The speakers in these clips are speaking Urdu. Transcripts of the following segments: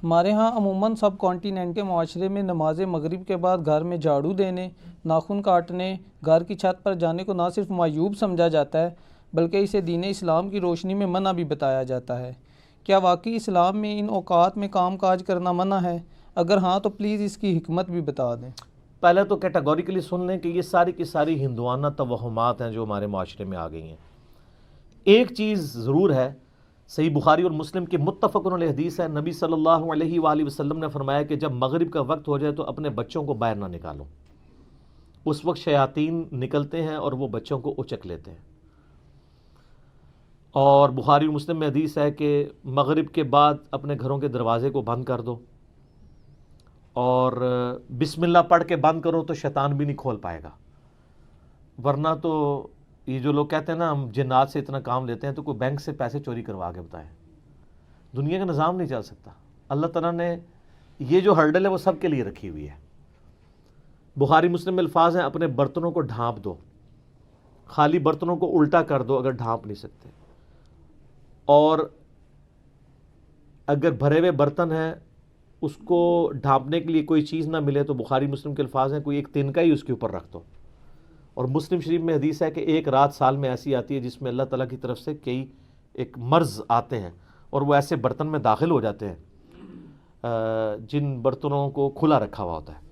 ہمارے ہاں عموماً سب کانٹیننٹ کے معاشرے میں نماز مغرب کے بعد گھر میں جھاڑو دینے، ناخن کاٹنے، گھر کی چھت پر جانے کو نہ صرف معیوب سمجھا جاتا ہے بلکہ اسے دین اسلام کی روشنی میں منع بھی بتایا جاتا ہے۔ کیا واقعی اسلام میں ان اوقات میں کام کاج کرنا منع ہے؟ اگر ہاں تو پلیز اس کی حکمت بھی بتا دیں۔ پہلے تو کیٹاگوریکلی سن لیں کہ یہ ساری کی ساری ہندوانہ توہمات ہیں جو ہمارے معاشرے میں آ گئی ہیں۔ ایک چیز ضرور ہے، صحیح بخاری اور مسلم کی متفق علیہ حدیث ہے، نبی صلی اللہ علیہ وآلہ وسلم نے فرمایا کہ جب مغرب کا وقت ہو جائے تو اپنے بچوں کو باہر نہ نکالو۔ اس وقت شیاطین نکلتے ہیں اور وہ بچوں کو اچک لیتے ہیں۔ اور بخاری اور مسلم میں حدیث ہے کہ مغرب کے بعد اپنے گھروں کے دروازے کو بند کر دو، اور بسم اللہ پڑھ کے بند کرو تو شیطان بھی نہیں کھول پائے گا، ورنہ تو یہ جو لوگ کہتے ہیں نا ہم جنات سے اتنا کام لیتے ہیں، تو کوئی بینک سے پیسے چوری کروا کے بتائیں، دنیا کا نظام نہیں چل سکتا۔ اللہ تعالیٰ نے یہ جو ہرڈل ہے وہ سب کے لیے رکھی ہوئی ہے۔ بخاری مسلم میں الفاظ ہیں، اپنے برتنوں کو ڈھانپ دو، خالی برتنوں کو الٹا کر دو اگر ڈھانپ نہیں سکتے، اور اگر بھرے ہوئے برتن ہیں اس کو ڈھانپنے کے لیے کوئی چیز نہ ملے تو بخاری مسلم کے الفاظ ہیں کوئی ایک تنکا ہی اس کے اوپر رکھ دو۔ اور مسلم شریف میں حدیث ہے کہ ایک رات سال میں ایسی آتی ہے جس میں اللہ تعالیٰ کی طرف سے کئی ایک مرض آتے ہیں اور وہ ایسے برتن میں داخل ہو جاتے ہیں جن برتنوں کو کھلا رکھا ہوا ہوتا ہے۔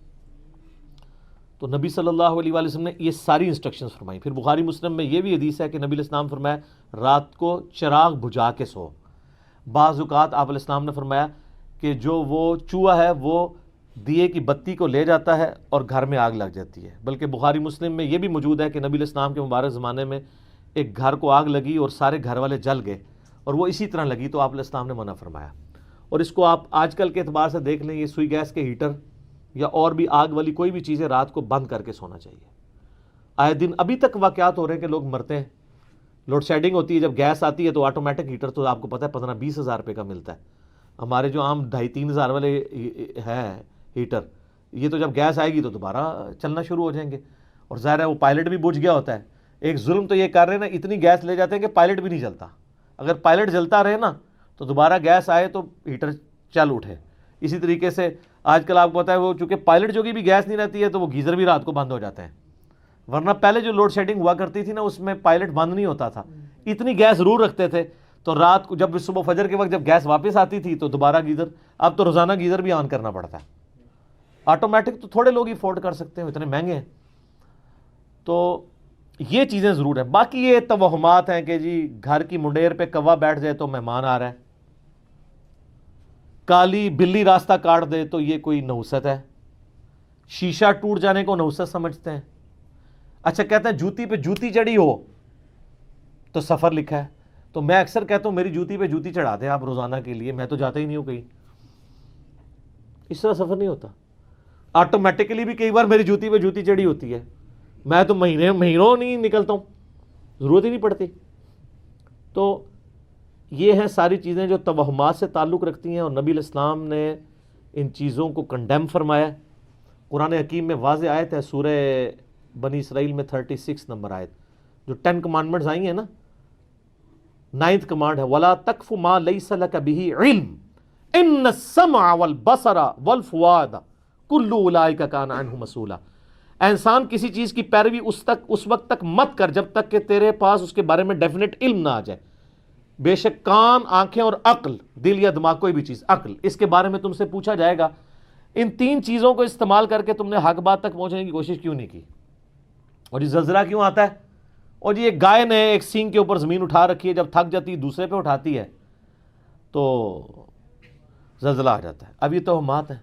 تو نبی صلی اللہ علیہ وآلہ وسلم نے یہ ساری انسٹرکشنز فرمائی۔ پھر بخاری مسلم میں یہ بھی حدیث ہے کہ نبی علیہ السلام فرمایا رات کو چراغ بجھا کے سو۔ بعض اوقات آپ علیہ السلام نے فرمایا کہ جو وہ چوہا ہے وہ دیے کی بتی کو لے جاتا ہے اور گھر میں آگ لگ جاتی ہے۔ بلکہ بخاری مسلم میں یہ بھی موجود ہے کہ نبی علیہ السلام کے مبارک زمانے میں ایک گھر کو آگ لگی اور سارے گھر والے جل گئے، اور وہ اسی طرح لگی تو آپ علیہ السلام نے منع فرمایا۔ اور اس کو آپ آج کل کے اعتبار سے دیکھ لیں، یہ سوئی گیس کے ہیٹر یا اور بھی آگ والی کوئی بھی چیزیں رات کو بند کر کے سونا چاہیے۔ آئے دن ابھی تک واقعات ہو رہے ہیں کہ لوگ مرتے ہیں۔ لوڈ شیڈنگ ہوتی ہے، جب گیس آتی ہے تو آٹومیٹک ہیٹر تو آپ کو پتہ ہے 15-20 ہزار روپے کا ملتا ہے۔ ہمارے جو عام 2,5-3 ہزار والے ہیں ہیٹر، یہ تو جب گیس آئے گی تو دوبارہ چلنا شروع ہو جائیں گے، اور ظاہر ہے وہ پائلٹ بھی بجھ گیا ہوتا ہے۔ ایک ظلم تو یہ کر رہے ہیں نا، اتنی گیس لے جاتے ہیں کہ پائلٹ بھی نہیں جلتا۔ اگر پائلٹ جلتا رہے نا تو دوبارہ گیس آئے تو ہیٹر چل اٹھے۔ اسی طریقے سے آج کل آپ کو پتہ ہے وہ چونکہ پائلٹ جو کی بھی گیس نہیں رہتی ہے تو وہ گیزر بھی رات کو بند ہو جاتے ہیں، ورنہ پہلے جو لوڈ شیڈنگ ہوا کرتی تھی نا اس میں پائلٹ بند نہیں ہوتا تھا، اتنی گیس ضرور رکھتے تھے، تو رات کو جب صبح فجر کے وقت جب گیس واپس آتی تھی تو دوبارہ گیزر۔ اب تو روزانہ گیزر بھی آن کرنا پڑتا ہے۔ آٹومیٹک تو تھوڑے لوگ ہی افورڈ کر سکتے ہیں، اتنے مہنگے ہیں۔ تو یہ چیزیں ضرور ہیں۔ باقی یہ توہمات ہیں کہ جی گھر کی منڈیر پہ کوا بیٹھ جائے تو مہمان آ رہا ہے، کالی بلی راستہ کاٹ دے تو یہ کوئی نحوست ہے، شیشہ ٹوٹ جانے کو نحوست سمجھتے ہیں۔ اچھا کہتے ہیں جوتی پہ جوتی چڑھی ہو تو سفر لکھا ہے، تو میں اکثر کہتا ہوں میری جوتی پہ جوتی چڑھا دیں آپ روزانہ کے لیے، میں تو جاتا ہی نہیں ہوں کہیں۔ اس طرح سفر نہیں ہوتا، آٹومیٹکلی بھی کئی بار میری جوتی پہ جوتی چڑھی ہوتی ہے، میں تو مہینوں نہیں نکلتا ہوں، ضرورت ہی نہیں پڑتی۔ تو یہ ہیں ساری چیزیں جو توہمات سے تعلق رکھتی ہیں، اور نبی علیہ السلام نے ان چیزوں کو کنڈیم فرمایا۔ قرآن حکیم میں واضح آیت ہے، سورہ بنی اسرائیل میں 36 نمبر آیت، جو 10 کمانڈمنٹس آئی ہیں نا، 9th کمانڈ ہے وَلَا تَقْفُ مَا لَيْسَ لَكَ بِهِ عِلْمٌ إِنَّ السَّمْعَ وَالْبَصَرَ وَالْفُؤَادَ كُلُّ أُولَٰئِكَ كَانَ عَنْهُ مسؤولا۔ اے انسان کسی چیز کی پیروی اس وقت تک مت کر جب تک کہ تیرے پاس اس کے بارے میں ڈیفینیٹ علم نہ آ جائے۔ بے شک کان، آنکھیں اور عقل، دل یا دماغ کوئی بھی چیز، عقل، اس کے بارے میں تم سے پوچھا جائے گا۔ ان 3 چیزوں کو استعمال کر کے تم نے حق بات تک پہنچنے کی کوشش کیوں نہیں کی؟ اور یہ زلزلہ کیوں آتا ہے؟ اور یہ گائے نے ایک سینگ کے اوپر زمین اٹھا رکھی ہے، جب تھک جاتی ہے دوسرے پہ اٹھاتی ہے تو زلزلہ آ جاتا ہے۔ اب یہ توہمات ہیں،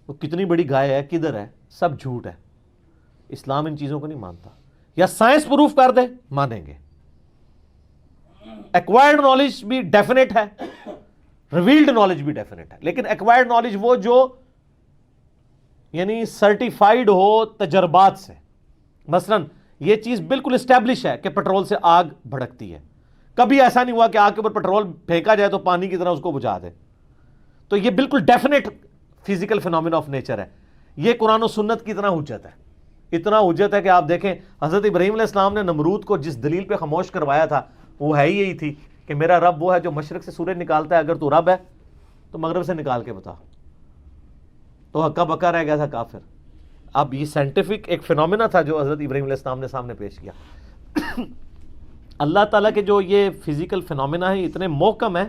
وہ کتنی بڑی گائے ہے، کدھر ہے، سب جھوٹ ہے۔ اسلام ان چیزوں کو نہیں مانتا، یا سائنس پروف کر دے مانیں گے۔ ایکوائرڈ نالج بھی ڈیفینیٹ ہے، ریویلڈ نالج بھی ڈیفینیٹ ہے، لیکن ایکوائرڈ نالج وہ جو یعنی سرٹیفائیڈ ہو تجربات سے۔ مثلا یہ چیز بالکل اسٹیبلش ہے کہ پیٹرول سے آگ بھڑکتی ہے، کبھی ایسا نہیں ہوا کہ آگ کے اوپر پیٹرول پھینکا جائے تو پانی کی طرح اس کو بجھا دے، تو یہ بالکل definite physical phenomena of nature ہے۔ یہ قرآن و سنت کی طرح حجت ہے، اتنا حجت ہے کہ آپ دیکھیں حضرت ابراہیم علیہ السلام نے نمرود کو جس دلیل پہ خاموش کروایا تھا وہ ہے ہی یہی تھی کہ میرا رب وہ ہے جو مشرق سے سورج نکالتا ہے، اگر تو رب ہے تو مغرب سے نکال کے بتا، تو ہکا بکا رہ گیا تھا کافر. اب یہ سائنٹیفک ایک فینومینا تھا جو حضرت ابراہیم علیہ السلام نے سامنے پیش کیا. اللہ تعالیٰ کے جو یہ فزیکل فینومینا ہیں اتنے محکم ہیں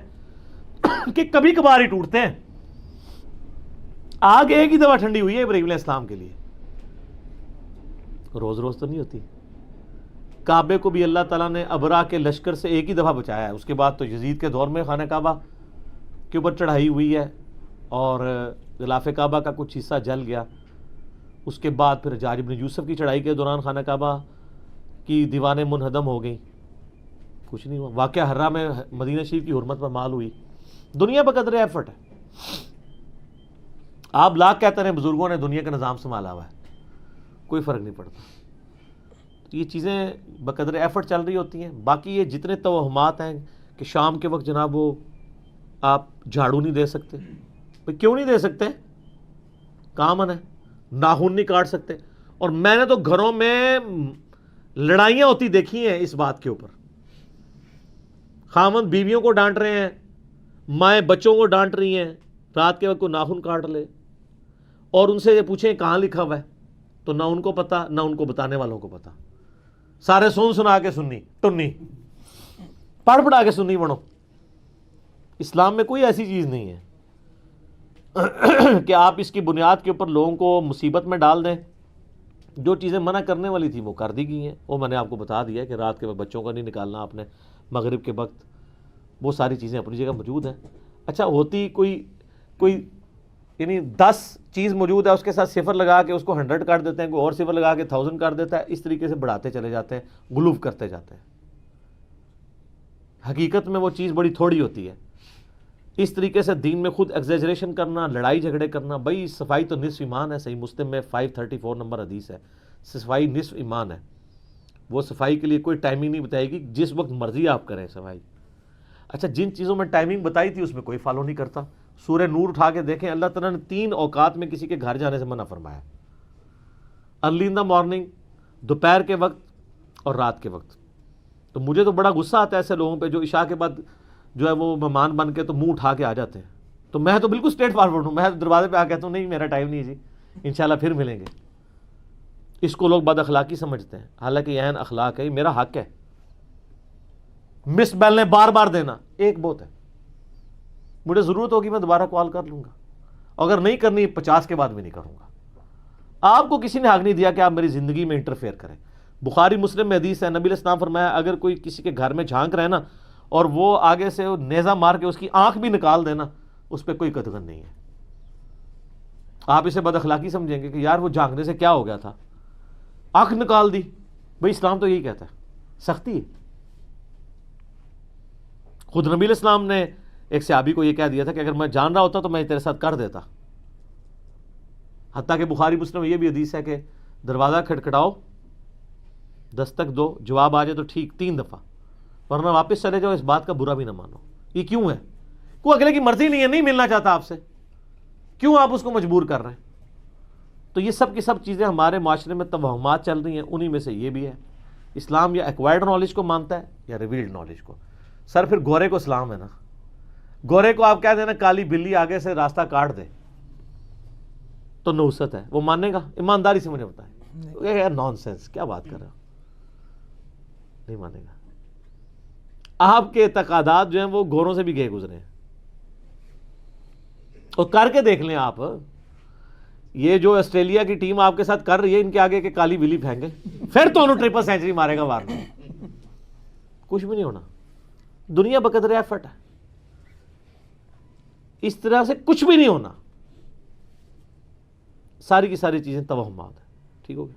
کہ کبھی کبھار ہی ٹوٹتے ہیں. آگ ایک ہی دفعہ ٹھنڈی ہوئی ہے ابراہیم علیہ السلام کے لیے، روز روز تو نہیں ہوتی. کعبے کو بھی اللہ تعالیٰ نے ابرا کے لشکر سے ایک ہی دفعہ بچایا ہے. اس کے بعد تو یزید کے دور میں خانہ کعبہ کے اوپر چڑھائی ہوئی ہے اور غلاف کعبہ کا کچھ حصہ جل گیا. اس کے بعد پھر حجاج بن یوسف کی چڑھائی کے دوران خانہ کعبہ کی دیوانیں منہدم ہو گئیں، کچھ نہیں ہوا. واقعہ حرہ میں مدینہ شریف کی حرمت پر مال ہوئی. دنیا بقدر ایفرٹ ہے. آپ لاکھ کہتے ہیں بزرگوں نے دنیا کا نظام سنبھالا ہوا ہے، کوئی فرق نہیں پڑتا. تو یہ چیزیں بقدر ایفرٹ چل رہی ہوتی ہیں. باقی یہ جتنے توہمات ہیں کہ شام کے وقت جناب وہ آپ جھاڑو نہیں دے سکتے، بھئی کیوں نہیں دے سکتے؟ کامن ہے. ناخن نہیں کاٹ سکتے. اور میں نے تو گھروں میں لڑائیاں ہوتی دیکھی ہیں اس بات کے اوپر. خاوند بیویوں کو ڈانٹ رہے ہیں، مائیں بچوں کو ڈانٹ رہی ہیں رات کے وقت کو ناخن کاٹ لے، اور ان سے یہ پوچھیں کہاں لکھا ہوا ہے تو نہ ان کو پتا نہ ان کو بتانے والوں کو پتا. سارے سنا کے سننی ٹنی پڑھ پڑھا کے سننی بنو. اسلام میں کوئی ایسی چیز نہیں ہے کہ آپ اس کی بنیاد کے اوپر لوگوں کو مصیبت میں ڈال دیں. جو چیزیں منع کرنے والی تھی وہ کر دی گئی ہیں. وہ میں نے آپ کو بتا دیا کہ رات کے وقت بچوں کا نہیں نکالنا آپ نے، مغرب کے وقت وہ ساری چیزیں اپنی جگہ موجود ہیں. اچھا ہوتی کوئی یعنی 10 چیز موجود ہے، اس کے ساتھ صفر لگا کے اس کو 100 کر دیتے ہیں، کوئی اور صفر لگا کے 1000 کر دیتا ہے. اس طریقے سے بڑھاتے چلے جاتے ہیں، غلوف کرتے جاتے ہیں. حقیقت میں وہ چیز بڑی تھوڑی ہوتی ہے. اس طریقے سے دین میں خود ایگزیجریشن کرنا، لڑائی جھگڑے کرنا. بھائی صفائی تو نصف ایمان ہے. صحیح مسلم میں 534 نمبر حدیث ہے، صفائی نصف ایمان ہے. وہ صفائی کے لیے کوئی ٹائمنگ نہیں بتائے گی، جس وقت مرضی آپ کریں صفائی. اچھا جن چیزوں میں ٹائمنگ بتائی تھی اس میں کوئی فالو نہیں کرتا. سورہ نور اٹھا کے دیکھیں، اللہ تعالیٰ نے 3 اوقات میں کسی کے گھر جانے سے منع فرمایا. ارلی ان دا مارننگ، دوپہر کے وقت اور رات کے وقت. تو مجھے تو بڑا غصہ آتا ہے ایسے لوگوں پہ جو عشاء کے بعد جو ہے وہ مہمان بن کے تو منہ اٹھا کے آ جاتے ہیں. تو میں تو بالکل اسٹریٹ فارورڈ ہوں. میں دروازے پہ آ کہتا ہوں نہیں میرا ٹائم نہیں جی، انشاءاللہ پھر ملیں گے. اس کو لوگ بد اخلاقی سمجھتے ہیں، حالانکہ یہ عین اخلاق ہے، یہ میرا حق ہے. مس بیل نے بار بار دینا ایک بہت ہے. مجھے ضرورت ہوگی میں دوبارہ کال کر لوں گا، اگر نہیں کرنی 50 کے بعد بھی نہیں کروں گا. آپ کو کسی نے حق نہیں دیا کہ آپ میری زندگی میں انٹرفیئر کریں. بخاری مسلم میں حدیث ہے، نبی علیہ السلام فرمایا اگر کوئی کسی کے گھر میں جھانک رہے نا اور وہ آگے سے نیزہ مار کے اس کی آنکھ بھی نکال دینا، اس پہ کوئی قدغن نہیں ہے. آپ اسے بد اخلاقی سمجھیں گے کہ یار وہ جھانکنے سے کیا ہو گیا تھا، آنکھ نکال دی. بھئی اسلام تو یہی کہتا ہے، سختی ہے. خود نبی علیہ السلام نے ایک صحابی کو یہ کہہ دیا تھا کہ اگر میں جان رہا ہوتا تو میں تیرے ساتھ کر دیتا. حتیٰ کہ بخاری مسلم میں یہ بھی حدیث ہے کہ دروازہ کھٹکھٹاؤ، دستک دو، جواب آ جائے تو ٹھیک 3 دفعہ، ورنہ واپس چلے جاؤ، اس بات کا برا بھی نہ مانو. یہ کیوں ہے؟ کوئی اگلے کی مرضی نہیں ہے، نہیں ملنا چاہتا آپ سے، کیوں آپ اس کو مجبور کر رہے ہیں؟ تو یہ سب کی سب چیزیں ہمارے معاشرے میں توہمات چل رہی ہیں. انہی میں سے یہ بھی ہے. اسلام یا ایکوائرڈ نالج کو مانتا ہے یا ریویلڈ نالج کو. سر پھر گورے کو اسلام ہے نا. گورے کو آپ کہہ دینا کالی بلی آگے سے راستہ کاٹ دے تو نحوست ہے، وہ مانے گا؟ ایمانداری سے مجھے بتائیں. نان سینس، کیا بات کر رہے ہو؟ نہیں مانے گا. آپ کے اعتقادات جو ہیں وہ گوروں سے بھی گئے گزرے ہیں. اور کر کے دیکھ لیں آپ، یہ جو آسٹریلیا کی ٹیم آپ کے ساتھ کر رہی ہے، ان کے آگے کہ کالی بلی پھینکے پھر تو انہوں 3 سینچری مارے گا وارنا. کچھ بھی نہیں ہونا. دنیا بقدر ایفرٹ ہے، اس طرح سے کچھ بھی نہیں ہونا. ساری کی ساری چیزیں توہمات ہیں. ٹھیک ہو گیا؟